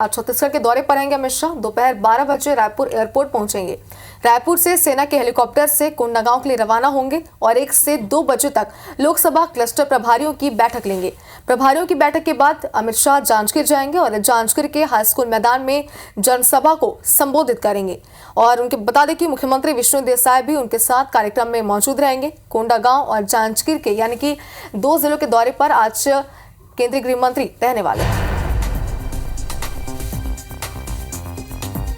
आज छत्तीसगढ़ के दौरे पर रहेंगे अमित शाह। दोपहर 12 बजे रायपुर एयरपोर्ट पहुंचेंगे। रायपुर से सेना के हेलीकॉप्टर से कोंडागांव के लिए रवाना होंगे और 1 से 2 बजे तक लोकसभा क्लस्टर प्रभारियों की बैठक लेंगे। प्रभारियों की बैठक के बाद अमित शाह जांजगीर जाएंगे और जांजगीर के हाई स्कूल मैदान में जनसभा को संबोधित करेंगे। और उनके बता दें कि मुख्यमंत्री विष्णुदेव साय भी उनके साथ कार्यक्रम में मौजूद रहेंगे। कोंडागांव और जांजगीर के यानी कि 2 जिलों के दौरे पर आज केंद्रीय गृह मंत्री रहने वाले हैं।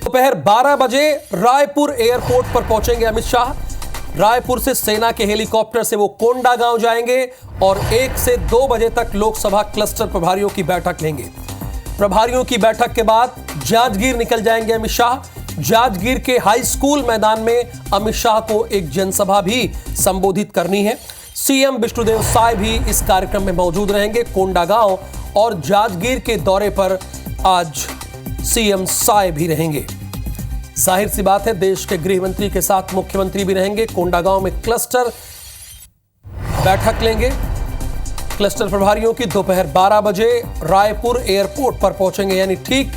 दोपहर 12 बजे रायपुर एयरपोर्ट पर पहुंचेंगे अमित शाह। रायपुर से सेना के हेलीकॉप्टर से वो कोंडागांव जाएंगे और 1 से 2 बजे तक लोकसभा क्लस्टर प्रभारियों की बैठक लेंगे। प्रभारियों की बैठक के बाद जांजगीर निकल जाएंगे अमित शाह। जांजगीर के हाई स्कूल मैदान में अमित शाह को एक जनसभा भी संबोधित करनी है। सीएम विष्णुदेव साय भी इस कार्यक्रम में मौजूद रहेंगे। कोंडागांव और जांजगीर के दौरे पर आज सीएम साय भी रहेंगे। जाहिर सी बात है, देश के गृह मंत्री के साथ मुख्यमंत्री भी रहेंगे। कोंडागांव में क्लस्टर बैठक लेंगे। क्लस्टर प्रभारियों की दोपहर 12 बजे रायपुर एयरपोर्ट पर पहुंचेंगे, यानी ठीक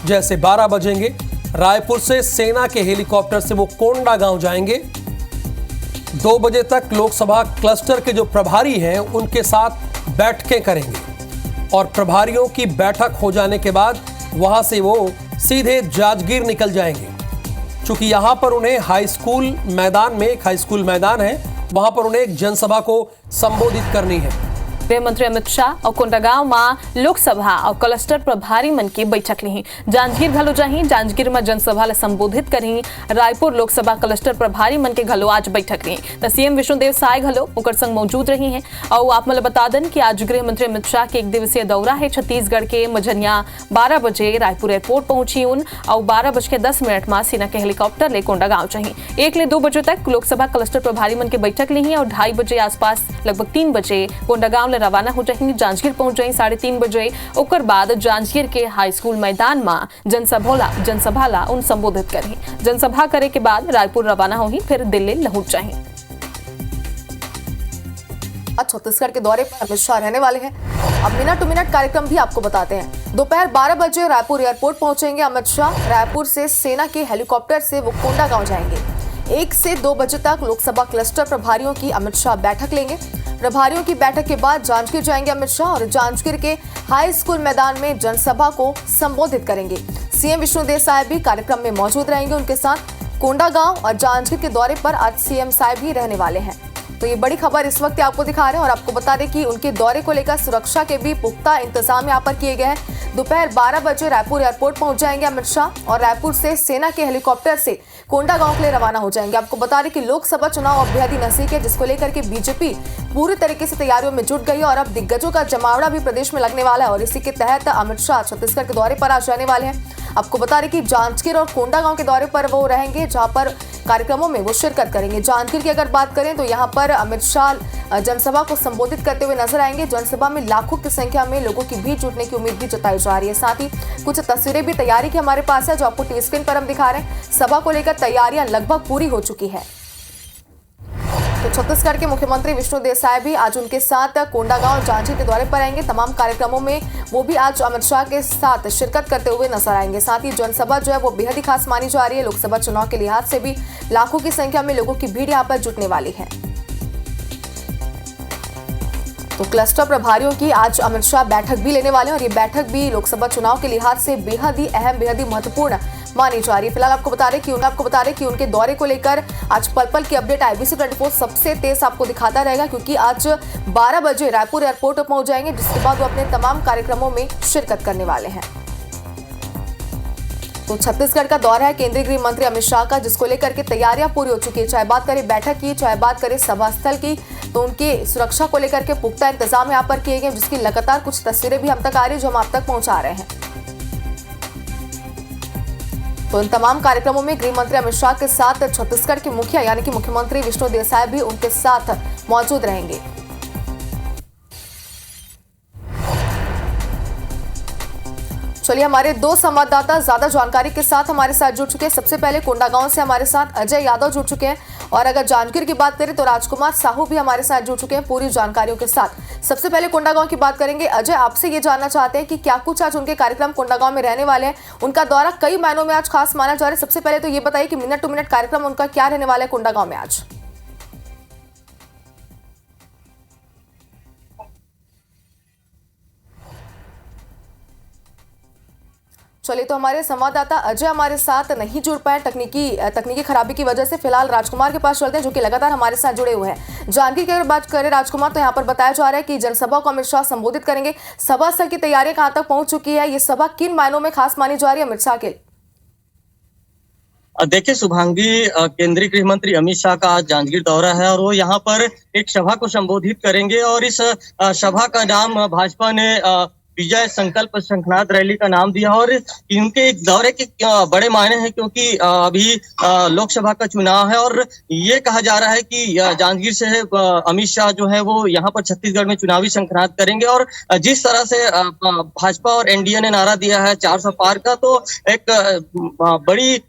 जैसे 12 बजेंगे रायपुर से सेना के हेलीकॉप्टर से वो कोंडागांव जाएंगे। 2 बजे तक लोकसभा क्लस्टर के जो प्रभारी हैं उनके साथ बैठकें करेंगे और प्रभारियों की बैठक हो जाने के बाद वहां से वो सीधे जांजगीर निकल जाएंगे। चूंकि यहां पर उन्हें हाई स्कूल मैदान में, एक हाई स्कूल मैदान है, वहां पर उन्हें एक जनसभा को संबोधित करनी है। गृह मंत्री अमित शाह और कोंडागांव में लोकसभा और क्लस्टर प्रभारी मन की बैठक ली। जांजगीर घलो जाही, जांजगीर में जनसभा ला संबोधित करी। रायपुर लोकसभा क्लस्टर प्रभारी मन के घलो आज बैठक ली। तो सीएम विष्णुदेव साय घलो ओकर संग मौजूद रही हैं। और आप मतलब बता दें कि आज गृह मंत्री अमित शाह के 1 दिवसीय दौरा है छत्तीसगढ़ के। मझनिया 12 बजे रायपुर एयरपोर्ट पहुंची उन और 12:10 में सेना के हेलीकॉप्टर ले कोंडागांव चाहिए। 1 ले 2 बजे तक लोकसभा क्लस्टर प्रभारी मन की बैठक ली और 2:30 बजे आसपास लगभग 3 बजे कोंडागांव रवाना हो जाएंगे। जांजगीर पहुंच जाएंगे 3:30 बजे। ओकर बाद जांजगीर के हाई स्कूल मैदान में जनसभा ला उन संबोधित करी। जनसभा करे के बाद रायपुर रवाना होगी, फिर दिल्ली लौट जाएंगे। आज छत्तीसगढ़ के दौरे पर अमित शाह रहने वाले हैं। अब मिनट टू मिनट कार्यक्रम भी आपको बताते हैं। दोपहर 12 बजे रायपुर एयरपोर्ट पहुंचेंगे अमित शाह। रायपुर से सेना के हेलीकॉप्टर से वो कोंडागांव जाएंगे। 1 से 2 बजे तक लोकसभा क्लस्टर प्रभारियों की अमित शाह बैठक लेंगे। प्रभारियों की बैठक के बाद जांजगीर जाएंगे अमित शाह और जांजगीर के हाई स्कूल मैदान में जनसभा को संबोधित करेंगे। सीएम विष्णुदेव साय भी कार्यक्रम में मौजूद रहेंगे। उनके साथ कोंडागांव और जांजगीर के दौरे पर आज सीएम साय भी रहने वाले हैं। तो ये बड़ी खबर इस वक्त आपको दिखा रहे हैं और आपको बता दें कि उनके दौरे को लेकर सुरक्षा के भी पुख्ता इंतजाम यहाँ पर किए गए हैं। दोपहर 12 बजे रायपुर एयरपोर्ट पहुंच जाएंगे अमित शाह और रायपुर से सेना के हेलीकॉप्टर से कोंडागांव के लिए रवाना हो जाएंगे। आपको बता दें कि लोकसभा चुनाव अब बेहद नजदीक है, जिसको लेकर के बीजेपी पूरी तरीके से तैयारियों में जुट गई है और अब दिग्गजों का जमावड़ा भी प्रदेश में लगने वाला है और इसी के तहत अमित शाह छत्तीसगढ़ के दौरे पर आज रहने वाले हैं। आपको बता दें कि जांजगीर और कोंडागांव के दौरे पर वो रहेंगे, जहां पर कार्यक्रमों में वो शिरकत करेंगे। जांजगीर की अगर बात करें तो यहाँ पर अमित शाह जनसभा को संबोधित करते हुए नजर आएंगे। जनसभा में लाखों की संख्या में लोगों की भीड़ जुटने की उम्मीद भी जताई जा रही है। साथ ही कुछ तस्वीरें भी तैयारी की हमारे पास है, जो आपको टीवी स्क्रीन पर हम दिखा रहे हैं। सभा को लेकर तैयारियां लगभग पूरी हो चुकी है। तो छत्तीसगढ़ के मुख्यमंत्री विष्णुदेव साय भी आज उनके साथ कोंडागांव जांजगीर के दौरे पर आएंगे। तमाम कार्यक्रमों में वो भी आज अमित शाह के साथ शिरकत करते हुए नजर आएंगे। साथ ही जनसभा जो है वो बेहद ही खास मानी जा रही है। लोकसभा चुनाव के लिहाज से भी लाखों की संख्या में लोगों की भीड़ यहाँ पर जुटने वाली है। तो क्लस्टर प्रभारियों की आज अमित शाह बैठक भी लेने वाले हैं और ये बैठक भी लोकसभा चुनाव के लिहाज से बेहद ही अहम, बेहद ही महत्वपूर्ण मानी जा रही है। फिलहाल आपको बता रहे कि उनके दौरे को लेकर आज पल पल की अपडेट IBC 24 सबसे तेज आपको दिखाता रहेगा, क्योंकि आज 12 बजे रायपुर एयरपोर्ट पर पहुंच जाएंगे, जिसके बाद वो अपने तमाम कार्यक्रमों में शिरकत करने वाले हैं। तो छत्तीसगढ़ का दौरा है केंद्रीय गृह मंत्री अमित शाह का, जिसको लेकर के तैयारियां पूरी हो चुकी है। चाहे बात करें बैठक की, चाहे बात करें सभा स्थल की, तो उनकी सुरक्षा को लेकर के पुख्ता इंतजाम यहाँ पर किए गए, जिसकी लगातार कुछ तस्वीरें भी हम तक आ रही है, जो हम आप तक पहुंचा रहे हैं। तो इन तमाम कार्यक्रमों में गृह मंत्री अमित शाह के साथ छत्तीसगढ़ के मुखिया यानी कि मुख्यमंत्री विष्णुदेव साय भी उनके साथ मौजूद रहेंगे। चलिए, हमारे दो संवाददाता ज्यादा जानकारी के साथ हमारे साथ जुड़ चुके हैं। सबसे पहले कोंडागांव से हमारे साथ अजय यादव जुड़ चुके हैं, और अगर जांजगीर की बात करें तो राजकुमार साहू भी हमारे साथ जुड़ चुके हैं पूरी जानकारियों के साथ। सबसे पहले कोंडागांव की बात करेंगे। अजय, आपसे ये जानना चाहते हैं कि क्या कुछ आज उनके कार्यक्रम कोंडागांव में रहने वाले हैं। उनका दौरा कई मायनों में आज खास माना जा रहा है। सबसे पहले तो ये बताइए कि मिनट टू मिनट कार्यक्रम उनका क्या रहने वाला है कोंडागांव में आज। चलिए, तो हमारे संवाददाता अजय हमारे साथ नहीं जुड़ पाए तकनीकी खराबी की वजह से। फिलहाल राजकुमार के पास चलते हैं, जो कि लगातार हमारे साथ जुड़े हुए हैं। जांजगीर की अगर बात करें राजकुमार, तो यहाँ पर बताया जा रहा है कि जनसभा को अमित शाह संबोधित करेंगे। सभा स्थल की तैयारियां कहां तक पहुंच चुकी है? ये सभा किन मायनों में खास मानी जा रही है अमित शाह के? देखिए शुभांगी, केंद्रीय गृह मंत्री अमित शाह का आज जांजगीर दौरा है और वो यहाँ पर एक सभा को संबोधित करेंगे। और इस सभा का नाम भाजपा ने विजय संकल्प शंखनाद रैली का नाम दिया। और इनके एक दौरे के बड़े मायने हैं, क्योंकि अभी लोकसभा का चुनाव है और ये कहा जा रहा है कि जांजगीर से अमित शाह जो है वो यहाँ पर छत्तीसगढ़ में चुनावी शंखनाद करेंगे। और जिस तरह से भाजपा और एनडीए ने नारा दिया है 400 पार का, तो एक बड़ी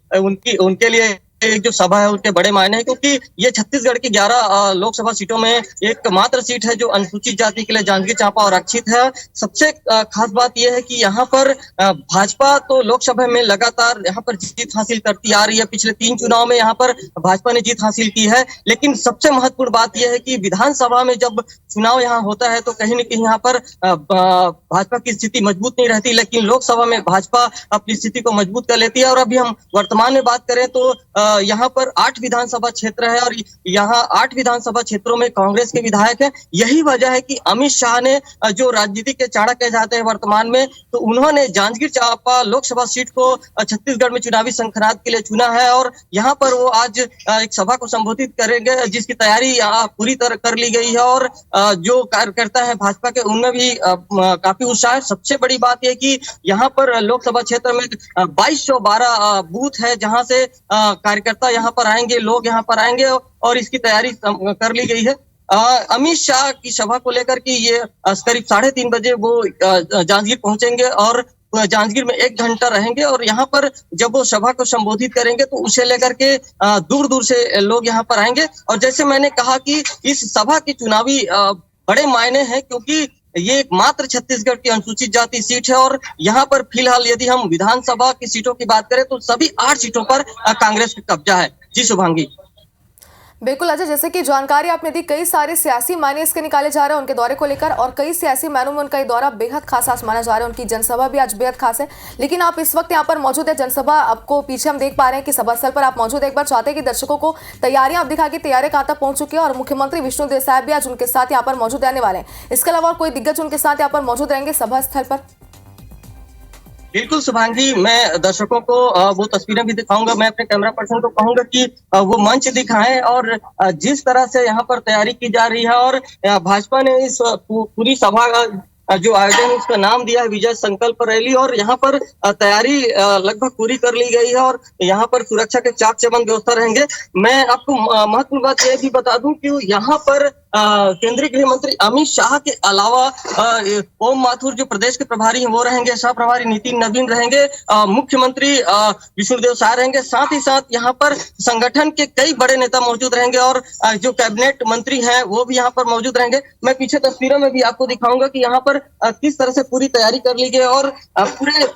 उनके लिए एक जो सभा है उनके बड़े मायने हैं, क्योंकि ये छत्तीसगढ़ की 11 लोकसभा सीटों में एकमात्र सीट है जो अनुसूचित जाति के लिए जांजगीर चांपा और आरक्षित है। सबसे खास बात यह है कि यहाँ पर भाजपा तो लोकसभा में लगातार यहाँ पर जीत हासिल करती आ रही है। पिछले 3 चुनाव में यहाँ पर भाजपा ने जीत हासिल की है। लेकिन सबसे महत्वपूर्ण बात यह है कि विधानसभा में जब चुनाव यहाँ होता है तो कहीं न कहीं यहाँ पर भाजपा की स्थिति मजबूत नहीं रहती, लेकिन लोकसभा में भाजपा अपनी स्थिति को मजबूत कर लेती है। और अभी हम वर्तमान में बात करें तो यहाँ पर 8 विधानसभा क्षेत्र है और यहाँ 8 विधानसभा क्षेत्रों में कांग्रेस के विधायक हैं। यही वजह है कि अमित शाह ने जो राजनीति के चाणक्य कहे जाते हैं वर्तमान में, तो उन्होंने जांजगीर चांपा लोकसभा सीट को छत्तीसगढ़ में चुनावी शंखनाद के लिए चुना है। और यहाँ पर वो आज एक सभा को संबोधित करेंगे, जिसकी तैयारी पूरी तरह कर ली गई है। और जो कार्यकर्ता है भाजपा के, उनमें भी काफी उत्साह है। सबसे बड़ी बात यह कि यहाँ पर लोकसभा क्षेत्र में 2212 बूथ है, जहाँ से कार्यकर्ता यहाँ पर आएंगे, लोग यहाँ पर आएंगे और इसकी तैयारी कर ली गई है। अमित शाह की सभा को लेकर के ये करीब 3:30 बजे वो जांजगीर पहुंचेंगे और जांजगीर में 1 घंटा रहेंगे। और यहाँ पर जब वो सभा को संबोधित करेंगे तो उसे लेकर के दूर दूर से लोग यहाँ पर आएंगे। और जैसे मैंने कहा कि इस सभा की चुनावी बड़े मायने हैं, क्योंकि ये मात्र छत्तीसगढ़ की अनुसूचित जाति सीट है। और यहाँ पर फिलहाल यदि हम विधानसभा की सीटों की बात करें तो सभी 8 सीटों पर कांग्रेस का कब्जा है। जी शुभांगी। बिल्कुल अजय, जैसे कि जानकारी आपने दी, कई सारे सियासी मायने इसके निकाले जा रहे हैं उनके दौरे को लेकर, और कई सियासी मायनों में उनका ये दौरा बेहद खास आज माना जा रहा है। उनकी जनसभा भी आज बेहद खास है। लेकिन आप इस वक्त यहाँ पर मौजूद है, जनसभा आपको पीछे हम देख पा रहे हैं कि सभा स्थल पर आप मौजूद है। एक बार चाहते हैं कि दर्शकों को तैयारियां आप दिखा के तैयारियां कहाँ तक पहुंच चुकी है, और मुख्यमंत्री विष्णुदेव साहब भी आज उनके साथ यहाँ पर मौजूद रहने वाले हैं। इसके अलावा कोई दिग्गज उनके साथ यहाँ पर मौजूद रहेंगे सभा स्थल पर? बिल्कुल शुभांगी, मैं दर्शकों को वो तस्वीरें भी दिखाऊंगा। मैं अपने कैमरा पर्सन को कहूंगा कि वो मंच दिखाएं और जिस तरह से यहाँ पर तैयारी की जा रही है। और भाजपा ने इस पूरी सभा का जो आयोजन है उसका नाम दिया है विजय संकल्प रैली। और यहाँ पर तैयारी लगभग पूरी कर ली गई है और यहाँ पर सुरक्षा के चाक चौबंद व्यवस्था रहेंगे। मैं आपको महत्वपूर्ण बात यह भी बता दूं कि यहाँ पर केंद्रीय गृह मंत्री अमित शाह के अलावा ओम माथुर जो प्रदेश के प्रभारी हैं वो रहेंगे, सह प्रभारी नितिन नवीन रहेंगे, मुख्यमंत्री विष्णुदेव साह रहेंगे। साथ ही साथ यहाँ पर संगठन के कई बड़े नेता मौजूद रहेंगे और जो कैबिनेट मंत्री हैं वो भी यहाँ पर मौजूद रहेंगे। मैं पीछे तस्वीरों में भी आपको दिखाऊंगा कि यहाँ पर किस तरह से पूरी तैयारी कर ली गई। और पूरे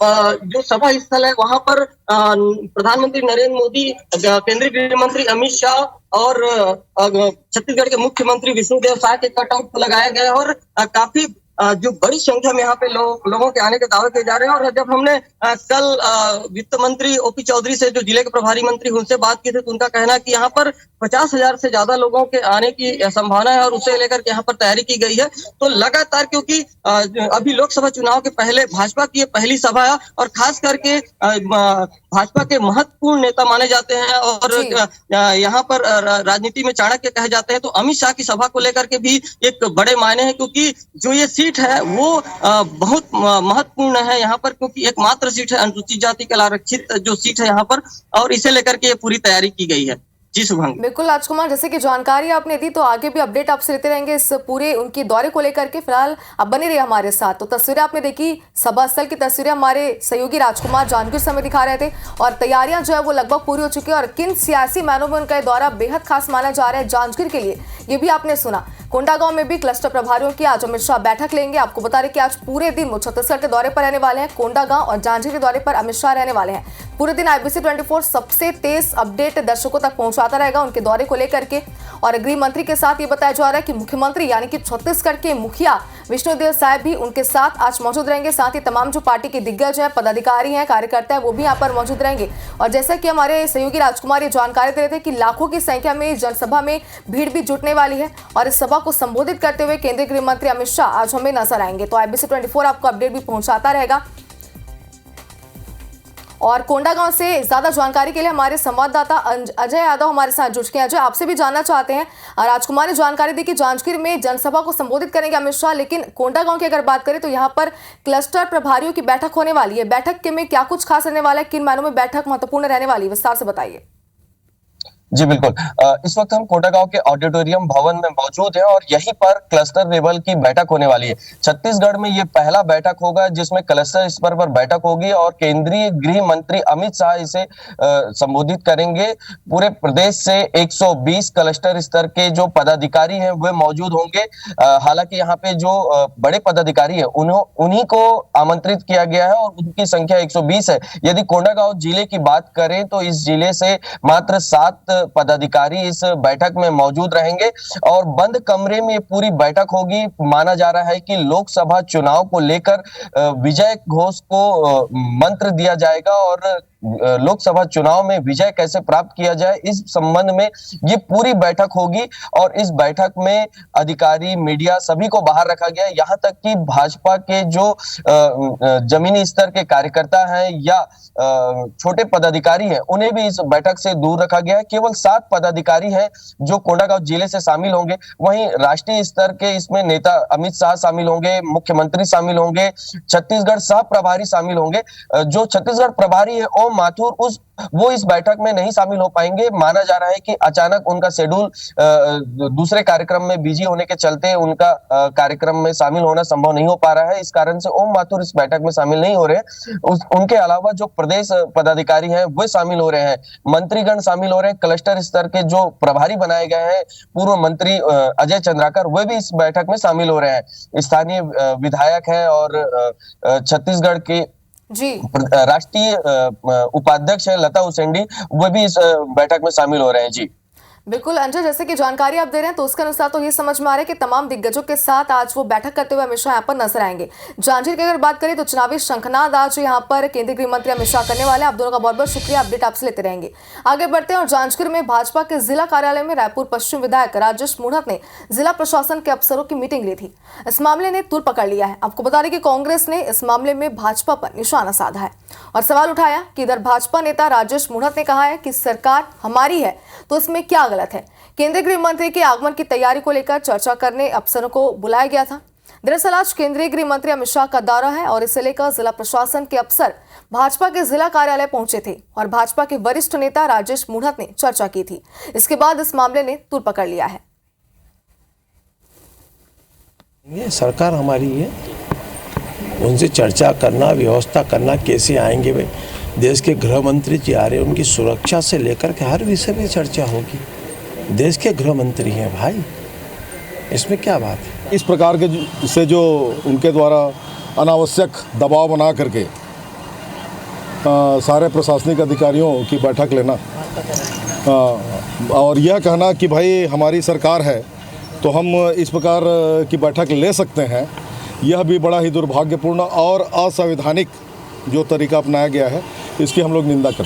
जो सभा स्थल है वहां पर प्रधानमंत्री नरेंद्र मोदी, केंद्रीय गृह मंत्री अमित शाह और छत्तीसगढ़ के मुख्यमंत्री विष्णुदेव साह के कटआउट को लगाया गया। और काफी जो बड़ी संख्या में यहाँ पे लोगों के आने के दावे किए जा रहे हैं। और जब हमने कल वित्त मंत्री ओपी चौधरी से, जो जिले के प्रभारी मंत्री, उनसे बात की थी, तो उनका कहना है कि यहाँ पर 50,000 से ज्यादा लोगों के आने की संभावना है और उसे लेकर के यहाँ पर तैयारी की गई है। तो लगातार, क्योंकि अभी लोकसभा चुनाव के पहले भाजपा की ये पहली सभा है और खास करके भाजपा के महत्वपूर्ण नेता माने जाते हैं और यहाँ पर राजनीति में चाणक्य कहे जाते हैं। तो अमित शाह की सभा को लेकर के भी एक बड़े मायने हैं, क्योंकि जो ये सीट है वो बहुत महत्वपूर्ण है यहाँ पर, क्योंकि एकमात्र सीट है अनुसूचित जाति के आरक्षित जो सीट है यहाँ पर, और इसे लेकर के ये पूरी तैयारी की गई है। जी शुभांगी। बिल्कुल राजकुमार, जैसे कि जानकारी आपने दी तो आगे भी अपडेट आपसे लेते रहेंगे इस पूरे उनके दौरे को लेकर के। फिलहाल आप बने रहिए हमारे साथ। तो तस्वीरें आपने देखी, सभा स्थल की तस्वीरें हमारे सहयोगी राजकुमार जांजगीर समय दिखा रहे थे और तैयारियां जो है वो लगभग पूरी हो चुकी है और किन सियासी मायनों में उनका दौरा बेहद खास माना जा रहा है जांजगीर के लिए, ये भी आपने सुना। कोंडागांव में भी क्लस्टर प्रभारियों की आज अमित शाह बैठक लेंगे। आपको बता रहे कि आज पूरे दिन वो छत्तीसगढ़ के दौरे पर रहने वाले हैं। कोंडागांव और जांजगीर के दौरे पर अमित शाह रहने वाले हैं। पूरे दिन IBC 24 सबसे तेज अपडेट दर्शकों तक पहुंचाता रहेगा उनके दौरे को लेकर के। और गृह मंत्री के साथ ये बताया जा रहा है कि मुख्यमंत्री यानी कि छत्तीसगढ़ के मुखिया विष्णुदेव साय भी उनके साथ आज मौजूद रहेंगे। साथ ही तमाम जो पार्टी के दिग्गज हैं, पदाधिकारी हैं, कार्यकर्ता है, वो भी यहाँ पर मौजूद रहेंगे। और जैसा कि हमारे सहयोगी राजकुमार ये जानकारी दे रहे थे कि लाखों की संख्या में इस जनसभा में भीड़ भी जुटने वाली है और इस सभा को संबोधित करते हुए केंद्रीय गृह मंत्री अमित शाह आज हमें नजर आएंगे। तो IBC 24 आपको अपडेट भी पहुंचाता रहेगा। और कोंडागांव से ज्यादा जानकारी के लिए हमारे संवाददाता अजय यादव हमारे साथ जुड़ गए हैं। अजय, आपसे भी जानना चाहते हैं, राजकुमार ने जानकारी दी कि जांजगीर में जनसभा को संबोधित करेंगे अमित शाह, लेकिन कोंडागांव की अगर बात करें तो यहाँ पर क्लस्टर प्रभारियों की बैठक होने वाली है। बैठक के में क्या कुछ खास रहने वाला है, किन मायनों में बैठक महत्वपूर्ण रहने वाली है, विस्तार से बताइए। जी बिल्कुल। इस वक्त हम कोंडागांव के ऑडिटोरियम भवन में मौजूद हैं और यहीं पर क्लस्टर लेवल की बैठक होने वाली है। छत्तीसगढ़ में ये पहला बैठक होगा जिसमें क्लस्टर स्तर पर बैठक होगी और केंद्रीय गृह मंत्री अमित शाह इसे संबोधित करेंगे। पूरे प्रदेश से 120 क्लस्टर स्तर के जो पदाधिकारी हैं वे मौजूद होंगे। हालांकि यहाँ पे जो बड़े पदाधिकारी है उन्हीं को आमंत्रित किया गया है और उनकी संख्या 120 है। यदि कोंडागांव जिले की बात करें तो इस जिले से मात्र 7 पदाधिकारी इस बैठक में मौजूद रहेंगे और बंद कमरे में पूरी बैठक होगी। माना जा रहा है कि लोकसभा चुनाव को लेकर विजय घोष को मंत्र दिया जाएगा और लोकसभा चुनाव में विजय कैसे प्राप्त किया जाए इस संबंध में ये पूरी बैठक होगी। और इस बैठक में अधिकारी, मीडिया सभी को बाहर रखा गया है। यहाँ तक कि भाजपा के जो जमीनी स्तर के कार्यकर्ता हैं या छोटे पदाधिकारी हैं उन्हें भी इस बैठक से दूर रखा गया है। केवल 7 पदाधिकारी हैं जो कोंडागांव जिले से शामिल होंगे। वहीं राष्ट्रीय स्तर के इसमें नेता अमित शाह शामिल होंगे, मुख्यमंत्री शामिल होंगे, छत्तीसगढ़ सह प्रभारी शामिल होंगे। जो छत्तीसगढ़ प्रभारी है ओम माथुर वो इस बैठक में नहीं शामिल हो पाएंगे। माना जा रहा है कि अचानक उनका शेड्यूल दूसरे कार्यक्रम में बिजी होने के चलते उनका कार्यक्रम में शामिल होना संभव नहीं हो पा रहा है। इस कारण से ओम माथुर इस बैठक में शामिल नहीं हो रहे। उनके अलावा जो प्रदेश पदाधिकारी हैं वे शामिल हो रहे हैं, मंत्रीगण शामिल हो रहे हैं। क्लस्टर स्तर के जो प्रभारी बनाए गए हैं पूर्व मंत्री अजय चंद्राकर वे भी इस बैठक में शामिल हो रहे हैं। स्थानीय विधायक है और छत्तीसगढ़ के जी राष्ट्रीय उपाध्यक्ष है लता उसेंडी, वो भी इस बैठक में शामिल हो रहे हैं। जी बिल्कुल अंजय, जैसे कि जानकारी आप दे रहे हैं तो उसके अनुसार तो ये समझ में आ रहा है कि तमाम दिग्गजों के साथ आज वो बैठक करते हुए अमित शाह यहाँ पर नजर आएंगे। जांजगीर की अगर बात करें तो चुनावी शंखनाद आज यहाँ पर केंद्रीय गृह मंत्री अमित शाह करने वाले हैं। आप दोनों का बहुत बहुत शुक्रिया, अपडेट आपसे लेते रहेंगे। आगे बढ़ते हैं और जांजगीर में भाजपा के जिला कार्यालय में रायपुर पश्चिम विधायक राजेश मूढ़त ने जिला प्रशासन के अफसरों की मीटिंग ली थी। इस मामले ने तूल पकड़ लिया है। आपको बता दें कि कांग्रेस ने इस मामले में भाजपा पर निशाना साधा है और सवाल उठाया कि इधर भाजपा नेता राजेश मूढ़त ने कहा है कि सरकार हमारी है तो इसमें क्या गलत है। केंद्रीय गृह मंत्री के आगमन की तैयारी को लेकर चर्चा करने अफसरों को बुलाया गया था। दरअसल आज केंद्रीय गृह मंत्री अमित शाह का दौरा है और इसे लेकर जिला प्रशासन के अफसर भाजपा के जिला कार्यालय पहुंचे थे और भाजपा के वरिष्ठ नेता राजेश मूढ़त ने चर्चा की थी। इसके बाद इस मामले ने तूल पकड़ लिया है। ये सरकार हमारी है, उनसे चर्चा करना, व्यवस्था करना, कैसे आएंगे भाई। देश के गृह मंत्री जी आ रहे हैं, उनकी सुरक्षा से लेकर के हर विषय में चर्चा होगी। देश के गृह मंत्री हैं भाई, इसमें क्या बात है। इस प्रकार के से जो उनके द्वारा अनावश्यक दबाव बना करके सारे प्रशासनिक अधिकारियों की बैठक लेना और यह कहना कि भाई हमारी सरकार है तो हम इस प्रकार की बैठक ले सकते हैं, यह भी बड़ा ही दुर्भाग्यपूर्ण और असंवैधानिक जो तरीका अपनाया गया है, इसकी हम लोग निंदा करते हैं।